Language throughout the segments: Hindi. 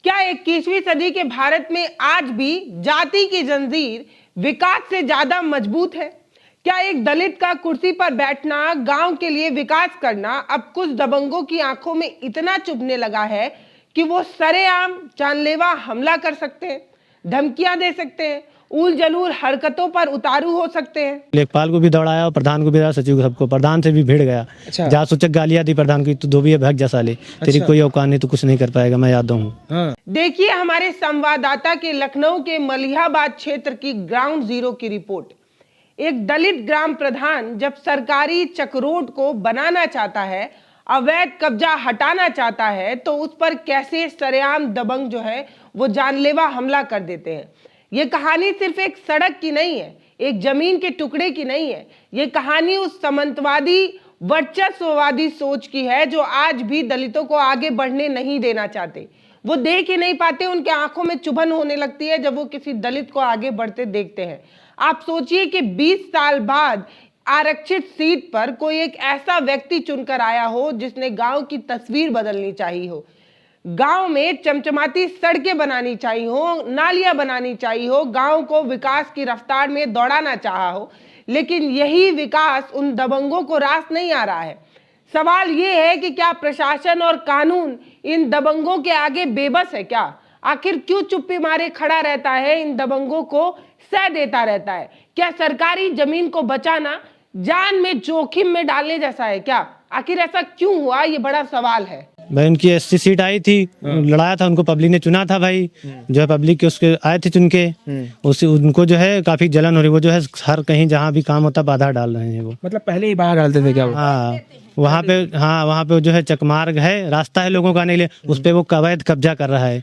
क्या 21वीं सदी के भारत में आज भी जाति की जंजीर विकास से ज्यादा मजबूत है? क्या एक दलित का कुर्सी पर बैठना, गांव के लिए विकास करना अब कुछ दबंगों की आंखों में इतना चुभने लगा है कि वो सरेआम जानलेवा हमला कर सकते हैं, धमकियां दे सकते हैं, उल जलूल हरकतों पर उतारू हो सकते हैं? लेखपाल को भी दौड़ाया और प्रधान को भी दौड़ाया, सचिव को, सबको। प्रधान से भी भिड़ गया। अच्छा। जहाँ सूचक गालियां दी प्रधान की, तो धोबी भाग जा साले, तेरी कोई औकात नहीं, तो कुछ नहीं कर पाएगा, मैं याद हूँ। हाँ। देखिए हमारे संवाददाता के लखनऊ के मलिहाबाद क्षेत्र की ग्राउंड जीरो की रिपोर्ट। एक दलित ग्राम प्रधान जब सरकारी चक्रोड को बनाना चाहता है, अवैध कब्जा हटाना चाहता है, तो उस पर कैसे सरेआम दबंग जो है वो जानलेवा हमला कर देते हैं। ये कहानी सिर्फ एक सड़क की नहीं है, एक जमीन के टुकड़े की नहीं है। ये कहानी उस सामंतवादी वर्चस्ववादी सोच की है जो आज भी दलितों को आगे बढ़ने नहीं देना चाहते। वो देख ही नहीं पाते, उनके आंखों में चुभन होने लगती है जब वो किसी दलित को आगे बढ़ते देखते हैं। आप सोचिए कि 20 साल बाद आरक्षित सीट पर कोई एक ऐसा व्यक्ति चुनकर आया हो जिसने गांव की तस्वीर बदलनी चाहिए हो, गांव में चमचमाती सड़कें बनानी चाहिए हो, नालियां बनानी चाहिए हो, गांव को विकास की रफ्तार में दौड़ाना चाहा हो, लेकिन यही विकास उन दबंगों को रास नहीं आ रहा है। सवाल ये है कि क्या प्रशासन और कानून इन दबंगों के आगे बेबस है क्या? आखिर क्यों चुप्पी मारे खड़ा रहता है, इन दबंगों को सह देता रहता है? क्या सरकारी जमीन को बचाना जान में जोखिम में डालने जैसा है क्या? आखिर ऐसा क्यों हुआ, ये बड़ा सवाल है। भाई उनकी एससी सीट आई थी, लड़ाया था, उनको पब्लिक ने चुना था भाई, जो है पब्लिक के उसके आए थे चुन के, उससे उनको जो है काफी जलन हो रही, वो जो है हर कहीं जहाँ भी काम होता बाधा डाल रहे हैं वो। मतलब पहले ही बाहर डालते थे क्या वो? हाँ वहाँ पे जो है चकमार्ग है, रास्ता है लोगों का आने के लिए, उस पे वो अवैध कब्जा कर रहा है,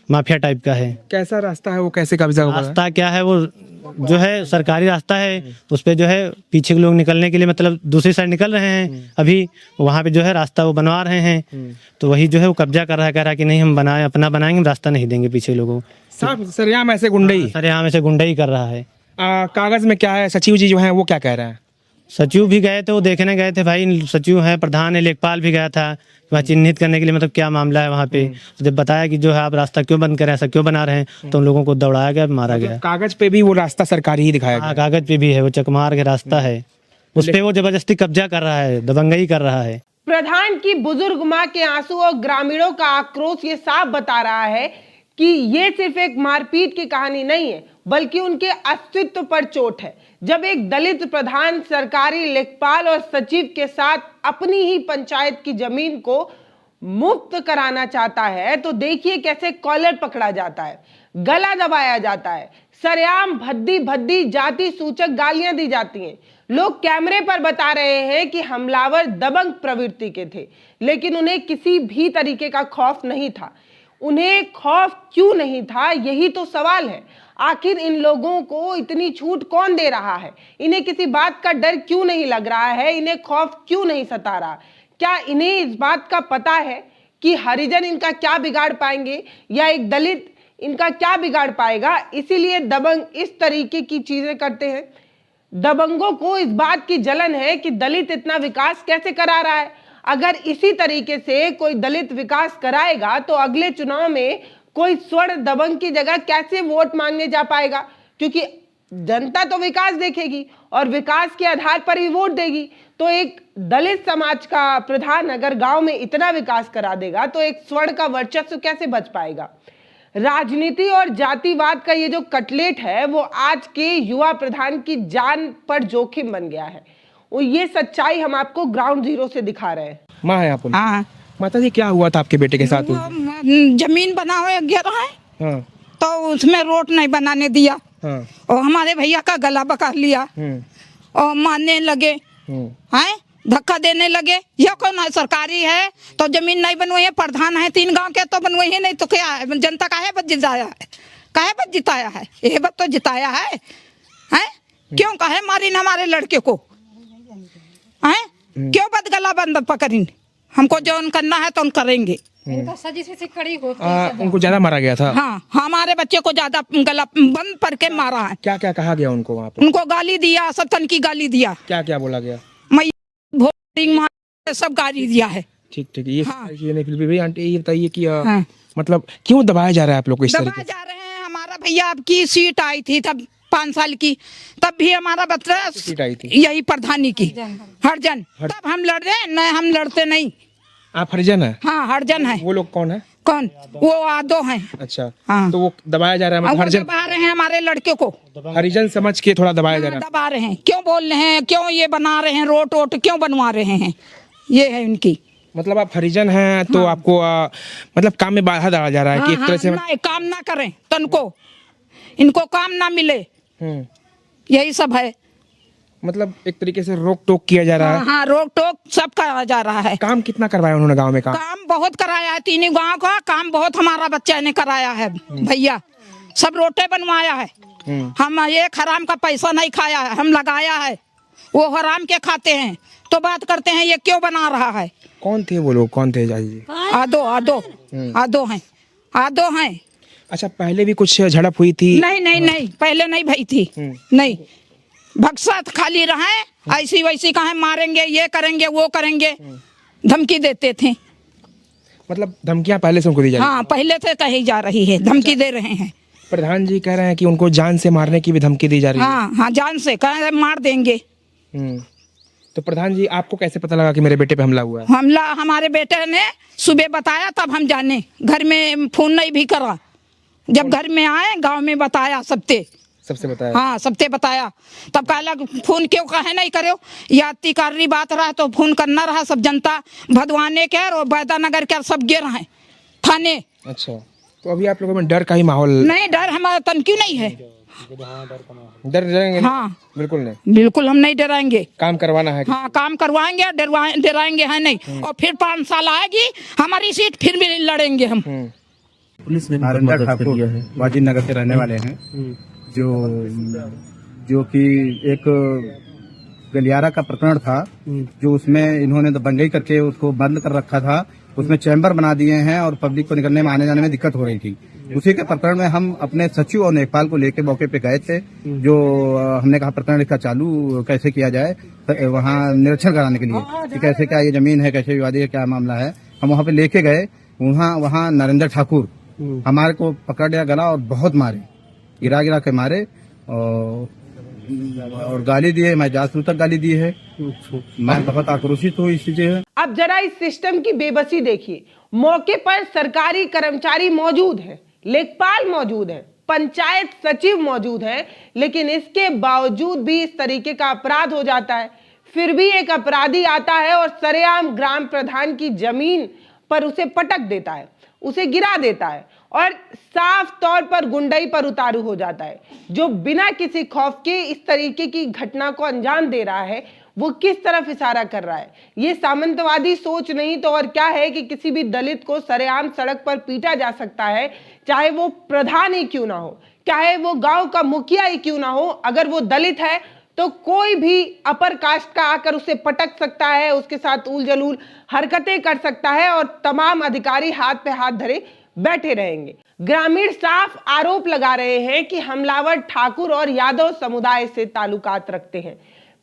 माफिया टाइप का है। कैसा रास्ता है वो, कैसे कब्जा होगा? रास्ता क्या है, वो जो है सरकारी रास्ता है, उस पे जो है पीछे के लोग निकलने के लिए मतलब दूसरी साइड निकल रहे हैं, अभी वहाँ पे जो है रास्ता वो बनवा रहे हैं, तो वही जो है वो कब्जा कर रहा है, कह रहा है कि नहीं हम बनाए अपना बनाएंगे, हम रास्ता नहीं देंगे पीछे लोगों को। साफ सरेआम ऐसे गुंडे ही? सरेआम ऐसे गुंडा ही कर रहा है। कागज में क्या है, सचिव जी जो है वो क्या कह रहे हैं? सचिव भी गए थे, वो देखने गए थे भाई, सचिव है, प्रधान है, लेखपाल भी गया था वहाँ चिन्हित करने के लिए, मतलब क्या मामला है वहाँ पे। तो जब बताया कि जो है आप रास्ता क्यों बंद कर रहे हैं, ऐसा क्यों बना रहे हैं, तो उन लोगों को दौड़ाया गया, मारा गया। कागज पे भी वो रास्ता सरकारी ही दिखाया गया? कागज पे भी है, वो चकमार के रास्ता है, उस पे वो जबरदस्ती कब्जा कर रहा है, दबंगई कर रहा है। प्रधान की बुजुर्ग मां के आंसू और ग्रामीणों का आक्रोश ये साफ बता रहा है कि ये सिर्फ एक मारपीट की कहानी नहीं है, बल्कि उनके अस्तित्व पर चोट है। जब एक दलित प्रधान सरकारी लेखपाल और सचिव के साथ अपनी ही पंचायत की जमीन को मुफ्त कराना चाहता है, तो देखिए कैसे कॉलर पकड़ा जाता है, गला दबाया जाता है, सरेआम भद्दी भद्दी जाति सूचक गालियां दी जाती हैं। लोग कैमरे पर बता रहे हैं कि हमलावर दबंग प्रवृत्ति के थे, लेकिन उन्हें किसी भी तरीके का खौफ नहीं था। उन्हें खौफ क्यों नहीं था, यही तो सवाल है। आखिर इन लोगों को इतनी छूट कौन दे रहा है? इन्हें किसी बात का डर क्यों नहीं लग रहा है? इन्हें खौफ क्यों नहीं सता रहा? क्या इन्हें इस बात का पता है कि हरिजन इनका क्या बिगाड़ पाएंगे या एक दलित इनका क्या बिगाड़ पाएगा? इसीलिए दबंग इस तरीके की चीजें करते हैं। दबंगों को इस बात की जलन है कि दलित इतना विकास कैसे करा रहा है। अगर इसी तरीके से कोई दलित विकास कराएगा तो अगले चुनाव में कोई स्वर्ण दबंग की जगह कैसे वोट मांगने जा पाएगा? क्योंकि जनता तो विकास देखेगी और विकास के आधार पर ही वोट देगी। तो एक दलित समाज का प्रधान अगर गांव में इतना विकास करा देगा तो एक स्वर्ण का वर्चस्व कैसे बच पाएगा? राजनीति और जातिवाद का ये जो कटलेट है वो आज के युवा प्रधान की जान पर जोखिम बन गया है। और ये सच्चाई हम आपको ग्राउंड जीरो से दिखा रहे हैं। माँ है आप? हाँ। माता जी क्या हुआ था आपके बेटे के साथ? जमीन बनावे गया है, हाँ। तो उसमें रोड नहीं बनाने दिया, हाँ। और हमारे भैया का गला पकड़ लिया और मारने लगे, हैं धक्का देने लगे। यह कौन है? सरकारी है तो जमीन नहीं बनवाई है, प्रधान है 3 गांव के तो बनवाई है, नहीं तो क्या है? जनता काहे बच जिताया है, काहे बच जिताया है? ये बात तो जिताया है, हैं? क्यों काहे मारी न हमारे लड़के को, हैं? क्यों बद गला बंद पकड़ीन? हमको जो करना है तो करेंगे। उनको ज्यादा मारा गया था? हाँ, हमारे बच्चे को ज्यादा गला बंद करके मारा है। क्या क्या कहा गया उनको वहाँ पे? उनको गाली दिया, सब तन की गाली दिया। क्या क्या बोला गया? सब गाली दिया है। ठीक ठीक। ये हाँ। नहीं, फिर भी आंटी ये बताइए कि हाँ। मतलब क्यों दबाया जा रहा है आप लोग को इस दबा तरीके से? जा रहे हैं। हमारा भैया अब की सीट आई थी तब 5 साल की, तब भी हमारा बच्चा सीट आई थी? यही प्रधानी की हरजन, तब हम लड़ रहे हैं। नहीं, हम लड़ते नहीं। आप हरिजन है? हाँ, हरजन है। वो लोग कौन है? कौन? वो आदो हैं। अच्छा, हाँ। तो वो दबाया जा रहा है, अब मतलब वो हरिजन दबा रहे हैं हमारे लड़के को। हरिजन समझ के थोड़ा दबाया जा रहा है। दबा रहे हैं। क्यों बोल रहे हैं? क्यों ये बना रहे हैं? रोट वोट क्यों बनवा रहे हैं? ये है उनकी। मतलब आप हरिजन हैं तो आपको मतलब काम में बाधा डाला जा रहा है कि एक तरह से ना, काम ना करें तनको, इनको काम ना मिले, यही सब है। मतलब एक तरीके से रोक टोक किया जा रहा है। हाँ, रोक टोक सब करा जा रहा है। काम कितना करवाया उन्होंने गांव में? काम बहुत कराया है, तीनों गांव का काम बहुत हमारा बच्चा ने कराया है भैया। सब रोटे बनवाया है। हम एक हराम का पैसा नहीं खाया है, हम लगाया है। वो हराम के खाते हैं तो बात करते हैं ये क्यों बना रहा है। कौन थे वो लोग? कौन थे जाजी? आदो हैं। आदो हैं। अच्छा, पहले भी कुछ झड़प हुई थी? नहीं, पहले नहीं भई थी। नहीं, भक्सत खाली रहे, ऐसी वैसी कहे मारेंगे, ये करेंगे, वो करेंगे, धमकी देते थे। मतलब धमकियां पहले से उनको दी जा रही? हाँ, पहले से कही जा रही है, धमकी दे रहे हैं। प्रधान जी कह रहे हैं कि उनको जान से मारने की भी धमकी दी जा रही है। हाँ, जान से कह रहे मार देंगे। तो प्रधान जी, आपको कैसे पता लगा कि मेरे बेटे पे हमला हुआ है? हमला हमारे बेटे ने सुबह बताया, तब हम जाने। घर में फोन नहीं भी करा, जब घर में आए गांव में बताया सबसे बताया? हाँ, सबसे बताया। तब कहला फोन क्यों कहे नहीं करो, याती कारी बात रहा तो फोन करना रहा। सब जनता भदवाने के और बैदानगर के सब गे रहे थाने। अच्छा, तो अभी आप लोगों में डर का ही माहौल? नहीं, डर हमारा तनक्यों नहीं है। डरेंगे? हाँ, बिल्कुल नहीं। बिल्कुल हम नहीं डराएंगे। काम करवाना है? हाँ, काम करवाएंगे, डराएंगे है नहीं। और फिर 5 साल आएगी हमारी सीट, फिर भी लड़ेंगे हम। पुलिस ने नरेंद्र ठाकुर वाजिद नगर के रहने वाले हैं, जो कि एक गलियारा का प्रकरण था, जो उसमें इन्होंने दबंगई करके उसको बंद कर रखा था। उसमें चैम्बर बना दिए हैं और पब्लिक को निकलने में आने जाने में दिक्कत हो रही थी। उसी के प्रकरण में हम अपने सचिव और लेखपाल को लेकर मौके पे गए थे। जो हमने कहा प्रकरण इसका चालू कैसे किया जाए, तो वहाँ निरीक्षण कराने के लिए कि कैसे क्या ये जमीन है, कैसे विवादी है, क्या मामला है। हम वहाँ पे लेके गए। वहाँ नरेंद्र ठाकुर हमारे को पकड़ लिया गला और बहुत मारे, गिरा के मारे और गाली दिए। मैं जासूस तक गाली दी है। मैं बहुत आक्रोशित हूँ इस चीज से। अब जरा इस सिस्टम की बेबसी देखिए। मौके पर सरकारी कर्मचारी मौजूद हैं, लेखपाल मौजूद हैं, पंचायत सचिव मौजूद हैं, लेकिन इसके बावजूद भी इस तरीके का अपराध हो जाता है। फिर भी एक अपराधी आता है और सरेआम ग्राम प्रधान की जमीन पर उसे पटक देता है, उसे गिरा देता है और साफ तौर पर गुंडाई पर उतारू हो जाता है। जो बिना किसी खौफ के इस तरीके की घटना को अंजाम दे रहा है, वो किस तरफ इशारा कर रहा है? ये सामंतवादी सोच नहीं तो और क्या है कि किसी भी दलित को सरेआम सड़क पर पीटा जा सकता है, चाहे वो प्रधान ही क्यों ना हो, चाहे वो गांव का मुखिया ही क्यों ना हो। अगर वो दलित है तो कोई भी अपर कास्ट का आकर उसे पटक सकता है, उसके साथ उल जलूल हरकतें कर सकता है और तमाम अधिकारी हाथ पे हाथ धरे बैठे रहेंगे। ग्रामीण साफ आरोप लगा रहे हैं कि हमलावर ठाकुर और यादव समुदाय से ताल्लुकात रखते हैं,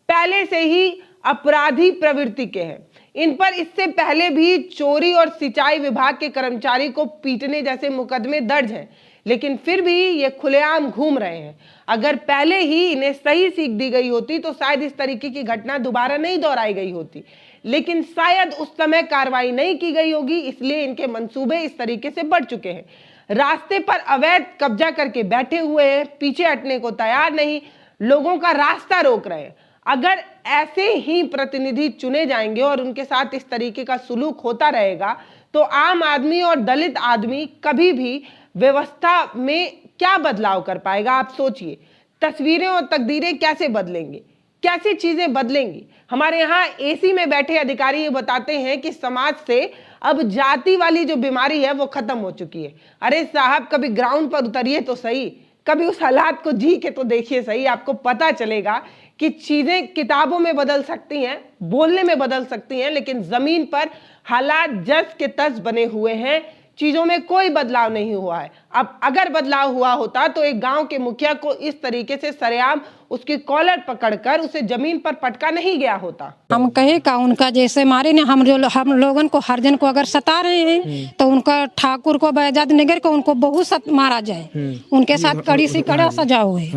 पहले से ही अपराधी प्रवृत्ति के हैं। इन पर इससे पहले भी चोरी और सिंचाई विभाग के कर्मचारी को पीटने जैसे मुकदमे दर्ज हैं, लेकिन फिर भी ये खुलेआम घूम रहे हैं। अगर पहले ही इन्हें सही सीख दी गई होती तो शायद इस तरीके की घटना दोबारा नहीं दोहराई गई होती, लेकिन शायद उस समय कार्रवाई नहीं की गई होगी, इसलिए इनके मंसूबे इस तरीके से बढ़ चुके हैं। रास्ते पर अवैध कब्जा करके बैठे हुए हैं, पीछे हटने को तैयार नहीं, लोगों का रास्ता रोक रहे हैं। अगर ऐसे ही प्रतिनिधि चुने जाएंगे और उनके साथ इस तरीके का सुलूक होता रहेगा तो आम आदमी और दलित आदमी कभी भी व्यवस्था में क्या बदलाव कर पाएगा? आप सोचिए, तस्वीरें और तकदीरें कैसे बदलेंगी, कैसी चीजें बदलेंगी? हमारे यहाँ एसी में बैठे अधिकारी ये बताते हैं कि समाज से अब जाति वाली जो बीमारी है वो खत्म हो चुकी है। अरे साहब, कभी ग्राउंड पर उतरिए तो सही, कभी उस हालात को जी के तो देखिए सही, आपको पता चलेगा कि चीजें किताबों में बदल सकती हैं, बोलने में बदल सकती हैं, लेकिन जमीन पर हालात जस के तस बने हुए हैं। चीजों में कोई बदलाव नहीं हुआ है। अब अगर बदलाव हुआ होता तो एक गांव के मुखिया को इस तरीके से सरेआम उसकी कॉलर पकड़कर उसे जमीन पर पटका नहीं गया होता। हम कहे का उनका जैसे मारे ने हम लोगन को हरिजन को अगर सता रहे हैं तो उनका ठाकुर को बैजाद नगर को उनको बहुत मारा जाए, उनके साथ कड़ी से कड़ा सजा हुए।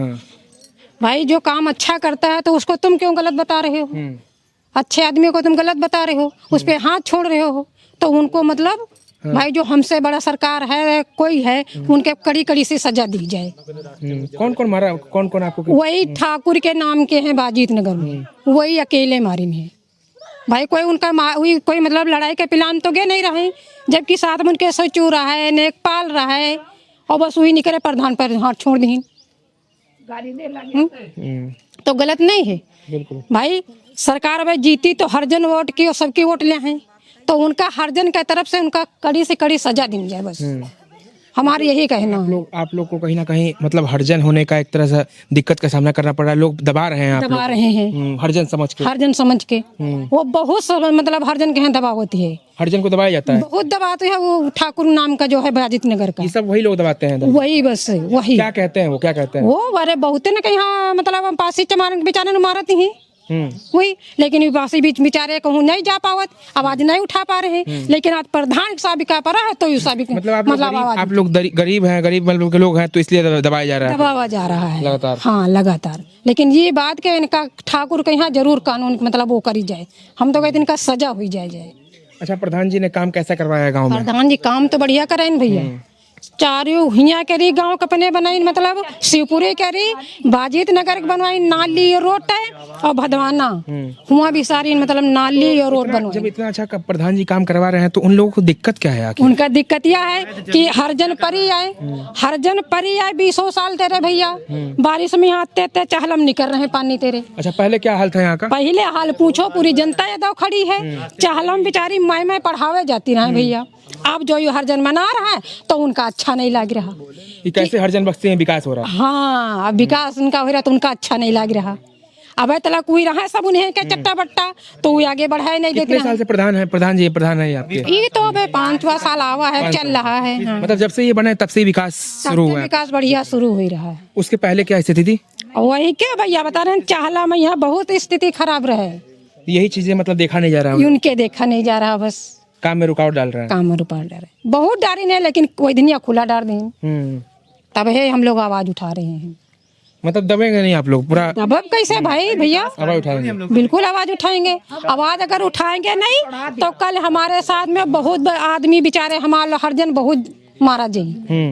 भाई जो काम अच्छा करता है तो उसको तुम क्यों गलत बता रहे हो? अच्छे आदमी को तुम गलत बता रहे हो, उस पर हाथ छोड़ रहे हो, तो उनको मतलब भाई जो हमसे बड़ा सरकार है कोई है उनके कड़ी कड़ी से सजा दी जाए। कौन कौन मारा, कौन कौन आपको? वही ठाकुर के नाम के हैं बाजीत नगर में, वही अकेले मारे में। भाई कोई उनका कोई मतलब लड़ाई के प्लान तो गए नहीं रहे, जबकि साथ में उनके सचू रहा है, नेकपाल रहा है, और बस वही निकले प्रधान पर हाथ छोड़ दी। तो गलत नहीं है बिल्कुल। भाई सरकार भाई जीती तो हरजन वोट की और सबकी वोट ले हैं, तो उनका हरजन की तरफ से उनका कड़ी से कड़ी सजा दी जाए, बस हमारे यही कहना है। आप लोग को कहीं ना कहीं मतलब हरिजन होने का एक तरह से दिक्कत का सामना करना पड़ रहा है, लोग दबा रहे हैं, आप दबा रहे हैं हरिजन समझ के। हरजन समझ के वो बहुत मतलब हरजन के यहाँ दबाव होती है, हरिजन को दबाया जाता है, बहुत दबाते हैं। वो ठाकुर नाम का जो है बाजित नगर का, ये सब वही लोग दबाते हैं। वही बस वही क्या कहते हैं वो, क्या कहते हैं वो? अरे बहुत ने कहीं हाँ मतलब पासी चमार बेचारे मारती हैं वही, लेकिन पासी बीच बेचारे कहूँ नहीं जा पावत, आवाज नहीं उठा पा रहे हैं। लेकिन आज प्रधान साबिका पर है तो साबिका मतलब आप लोग गरीब हैं, गरीब मतलब के लोग हैं, तो इसलिए दबाया जा रहा है, दबाया जा रहा है लगातार। हाँ लगातार। लेकिन ये बात के इनका ठाकुर के यहाँ जरूर कानून मतलब वो करी जाए, हम तो कहते इनका सजा हुई जाए। अच्छा, प्रधान जी ने काम कैसा करवाया है गाँव में? प्रधान जी काम तो बढ़िया करे भैया, चारों हिया करी गांव कपने बनाई, मतलब शिवपुरी करी, बाजीत नगर बनवाई, नाली और रोड है, और भदवाना हुआ भी सारी मतलब नाली और रोड बनवाई। जब इतना अच्छा प्रधान जी काम करवा रहे हैं तो उन लोगों को दिक्कत क्या है आखिर? उनका दिक्कत यह है कि हरजन परी आए, हरजन परी आए 20 साल तेरे भैया, बारिश में आते थे चहलम निकल रहे पानी तेरे। अच्छा, पहले क्या हाल था यहाँ का? पहले हाल पूछो, पूरी जनता यादव खड़ी है, चहलम बेचारी मैं पढ़ावे जाती रहे भैया। अब जो ये हरजन मना रहा है तो उनका अच्छा नहीं लग रहा। ये कैसे हरजन बख्शी में विकास हो रहा है? हाँ, अब विकास उनका हो रहा तो उनका अच्छा नहीं लग रहा। अब तलाक हुई रहा है सब उन्हें के चट्टा बट्टा, तो वो आगे बढ़ाए नहीं देते। कितने साल से प्रधान है? प्रधान जी प्रधान है आपके? ये तो अब 5वां साल आवा है, चल रहा है। हाँ। मतलब जब से ये बने तब से विकास शुरू हुआ है? विकास बढ़िया शुरू हो रहा है। उसके पहले क्या स्थिति थी? वही क्या भैया बता रहे हैं, चाहला में यहाँ बहुत स्थिति खराब रहे, यही चीजें मतलब देखा नहीं जा रहा है, उनके देखा नहीं जा रहा, बस काम में रुकावट डाल रहा है। काम में रुकावट डाल रहे, बहुत डारी नहीं, लेकिन कोई दिन खुला डाल दें तब है हम लोग आवाज उठा रहे हैं। मतलब दबेंगे नहीं आप लोग पूरा? दब कैसे भाई भैया, आवाज उठाएंगे, बिल्कुल आवाज उठाएंगे। आवाज अगर उठाएंगे नहीं तो कल हमारे साथ में बहुत आदमी बेचारे हमारे हरजन बहुत मारा जाये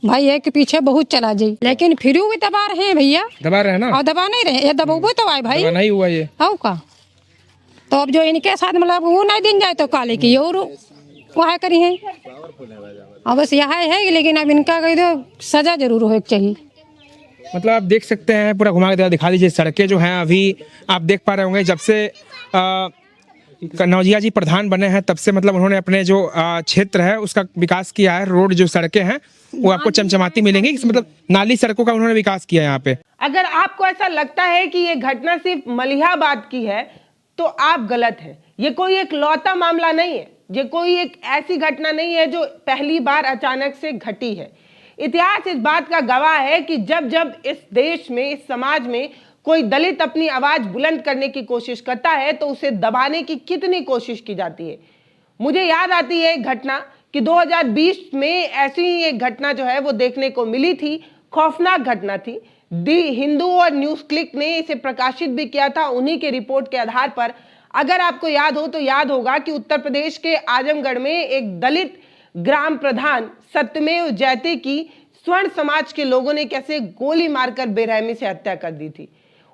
भाई, एक के पीछे बहुत चला जाये, लेकिन फिर भी दबा रहे हैं भैया, दबा रहे हैं ना, और दबा नहीं रहे, ये दबोबो तो आए भाई, नहीं हुआ ये हो का। तो अब जो इनके साथ मतलब वो नहीं दिन जाए तो काले की और वह करी है, अब बस यह है। लेकिन अब इनका कही तो सजा जरूर हो चाहिए। मतलब आप देख सकते हैं, पूरा घुमा के दिखा दीजिए। सड़कें जो हैं अभी आप देख पा रहे होंगे, जब से नौजिया जी प्रधान बने हैं तब से मतलब उन्होंने अपने जो क्षेत्र है उसका विकास किया है। रोड जो सड़कें हैं वो आपको चमचमाती मिलेंगी, मतलब नाली सड़कों का उन्होंने विकास किया है यहाँ पे। अगर आपको ऐसा लगता है कि ये घटना सिर्फ मलिहाबाद की है तो आप गलत हैं। ये कोई एक लौता मामला नहीं है, ये कोई एक ऐसी घटना नहीं है जो पहली बार अचानक से घटी है। इतिहास इस बात का गवाह है कि जब जब इस देश में, इस समाज में कोई दलित अपनी आवाज बुलंद करने की कोशिश करता है तो उसे दबाने की कितनी कोशिश की जाती है। मुझे याद आती है एक घटना कि 2020 में ऐसी ही एक घटना जो है वो देखने को मिली थी, खौफनाक घटना थी। दी हिंदू और न्यूज क्लिक ने इसे प्रकाशित भी किया था उन्हीं के रिपोर्ट के आधार पर। अगर आपको याद हो तो याद होगा कि उत्तर प्रदेश के आजमगढ़ में एक दलित ग्राम प्रधान सत्यमेव जयते की स्वर्ण समाज के लोगों ने कैसे गोली मारकर बेरहमी से हत्या कर दी थी।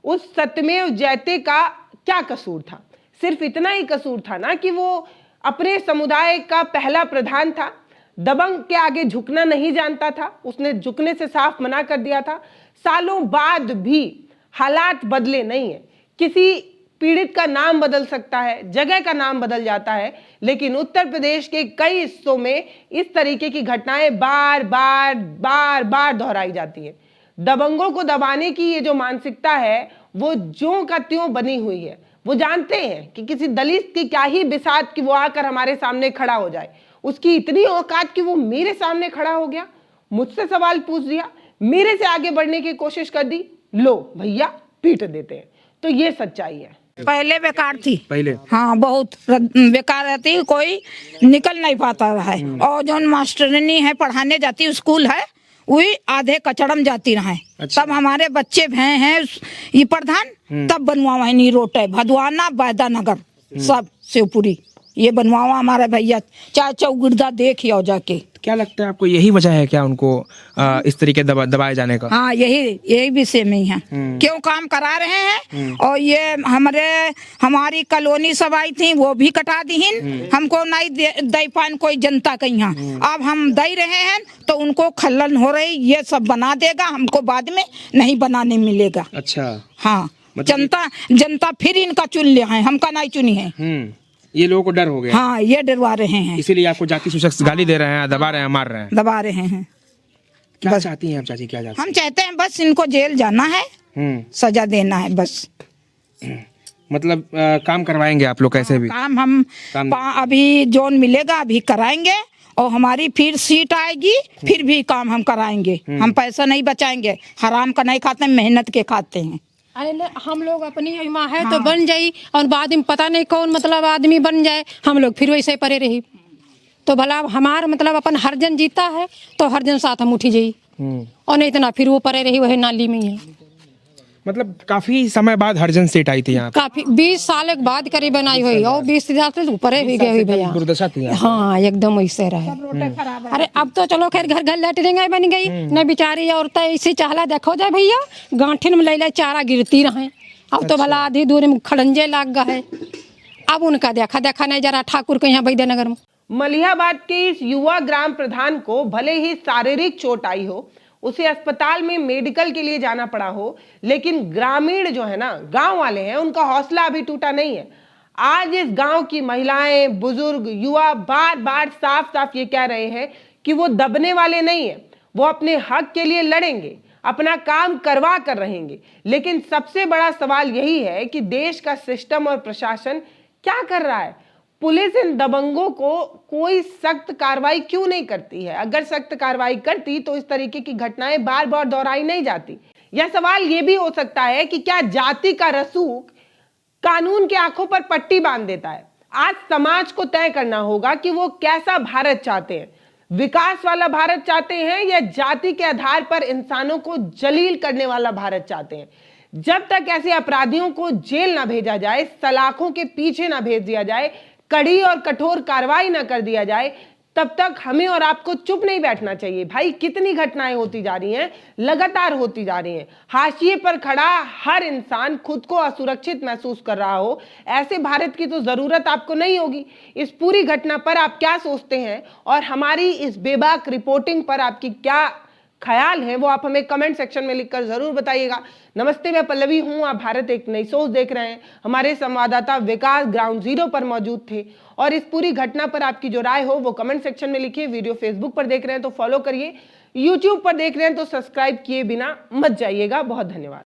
उस सत्यमेव जयते का क्या कसूर था? सिर्फ इतना ही कसूर था ना कि वो अपने समुदाय का पहला प्रधान था, दबंग के आगे झुकना नहीं जानता था, उसने झुकने से साफ मना कर दिया था। सालों बाद भी हालात बदले नहीं है। किसी पीड़ित का नाम बदल सकता है, जगह का नाम बदल जाता है, लेकिन उत्तर प्रदेश के कई हिस्सों में इस तरीके की घटनाएं बार बार दोहराई जाती हैं। दबंगों को दबाने की ये जो मानसिकता है वो ज्यों का त्यों बनी हुई है। वो जानते हैं कि किसी दलित की क्या ही बिसात कि वो आकर हमारे सामने खड़ा हो जाए। उसकी इतनी औकात कि वो मेरे सामने खड़ा हो गया, मुझसे सवाल पूछ दिया, मेरे से आगे बढ़ने की कोशिश कर दी, लो भैया पीट देते हैं। तो ये सच्चाई है। पहले बेकार थी, पहले हाँ बहुत बेकार रहती, कोई निकल नहीं पाता है। और जो मास्टरनी है पढ़ाने जाती स्कूल है, वही आधे कचड़म जाती रहे। अच्छा। तब हमारे बच्चे भय हैं ये प्रधान, तब बनवावा नहीं रोट है भदवाना बैदा नगर सब शिवपुरी ये बनवावा हमारे भैया, चाहे चौगिरदा देखिए जाके। क्या लगता है आपको, यही वजह है क्या उनको इस तरीके दबाए जाने का? हाँ यही विषय में ही है, क्यों काम करा रहे हैं। और ये हमारी कॉलोनी सब आई थी, वो भी कटा दीहिन, हमको नहीं दे पान कोई जनता के यहाँ। अब हम दे रहे हैं तो उनको खल्लन हो रही, ये सब बना देगा, हमको बाद में नहीं बनाने मिलेगा। अच्छा, हाँ मतलब जनता फिर इनका चुन लिया है, हमका नहीं चुनी है। ये लोगों को डर हो गया। हाँ ये डरवा रहे हैं, इसीलिए आपको जाति सूचक गाली दे रहे हैं, दबा रहे हैं, मार रहे हैं। दबा रहे हैं। क्या चाहती हैं आप चाची, क्या चाहती हम चाहते हैं बस इनको जेल जाना है, सजा देना है बस। मतलब काम करवाएंगे आप लोग कैसे भी? काम हम अभी जोन मिलेगा अभी कराएंगे, और हमारी फिर सीट आएगी, फिर भी काम हम कराएंगे। हम पैसा नहीं बचाएंगे, हराम का नहीं खाते, मेहनत के खाते हैं। अरे हम लोग अपनी इमा है तो बन जाई, और बाद में पता नहीं कौन मतलब आदमी बन जाए, हम लोग फिर वैसे परे रही। तो भला हमार मतलब अपन हर जन जीता है तो हर जन साथ हम उठी जाई, और नहीं इतना फिर वो परे रही वही नाली में ही है। मतलब काफी समय बाद हरजन सीट आई थी यहाँ पे। काफी 20 साल के बाद करीबन आई हुई, और 20 साल से ऊपर भी गई हुई भैया। दुर्दशा थी यहाँ। हाँ एकदम वैसे रहे। अरे अब तो चलो खैर घर घर लेटरिंग बन गई, न बेचारी औरतें इसी चाहला देखो जाए भैया, गांठिन में ले चारा गिरती रहे। अब तो भला आधी दूरी में खड़ंजे लाग गए, अब उनका देखा नहीं जरा ठाकुर के यहाँ वैद्यनगर में। मलिहाबाद के इस युवा ग्राम प्रधान को भले ही शारीरिक चोट आई हो, उसे अस्पताल में मेडिकल के लिए जाना पड़ा हो, लेकिन ग्रामीण जो है ना, गांव वाले हैं, उनका हौसला अभी टूटा नहीं है। आज इस गांव की महिलाएं, बुजुर्ग, युवा बार बार साफ साफ ये कह रहे हैं कि वो दबने वाले नहीं है, वो अपने हक के लिए लड़ेंगे, अपना काम करवा कर रहेंगे। लेकिन सबसे बड़ा सवाल यही है कि देश का सिस्टम और प्रशासन क्या कर रहा है? पुलिस इन दबंगों को कोई सख्त कार्रवाई क्यों नहीं करती है? अगर सख्त कार्रवाई करती तो इस तरीके की घटनाएं बार बार दोहराई नहीं जाती। यह सवाल यह भी हो सकता है कि क्या जाति का रसूख कानून के आंखों पर पट्टी बांध देता है? आज समाज को तय करना होगा कि वो कैसा भारत चाहते हैं, विकास वाला भारत चाहते हैं या जाति के आधार पर इंसानों को जलील करने वाला भारत चाहते हैं। जब तक ऐसे अपराधियों को जेल ना भेजा जाए, सलाखों के पीछे ना भेज दिया जाए, कड़ी और कठोर कार्रवाई ना कर दिया जाए, तब तक हमें और आपको चुप नहीं बैठना चाहिए। भाई कितनी घटनाएं होती जा रही हैं, लगातार होती जा रही हैं। हाशिए पर खड़ा हर इंसान खुद को असुरक्षित महसूस कर रहा हो, ऐसे भारत की तो जरूरत आपको नहीं होगी। इस पूरी घटना पर आप क्या सोचते हैं और हमारी इस बेबाक रिपोर्टिंग पर आपकी क्या ख्याल है, वो आप हमें कमेंट सेक्शन में लिखकर जरूर बताइएगा। नमस्ते, मैं पल्लवी हूं, आप भारत एक नई सोच देख रहे हैं। हमारे संवाददाता विकास ग्राउंड जीरो पर मौजूद थे और इस पूरी घटना पर आपकी जो राय हो वो कमेंट सेक्शन में लिखिए। वीडियो फेसबुक पर देख रहे हैं तो फॉलो करिए, यूट्यूब पर देख रहे हैं तो सब्सक्राइब किए बिना मत जाइएगा। बहुत धन्यवाद।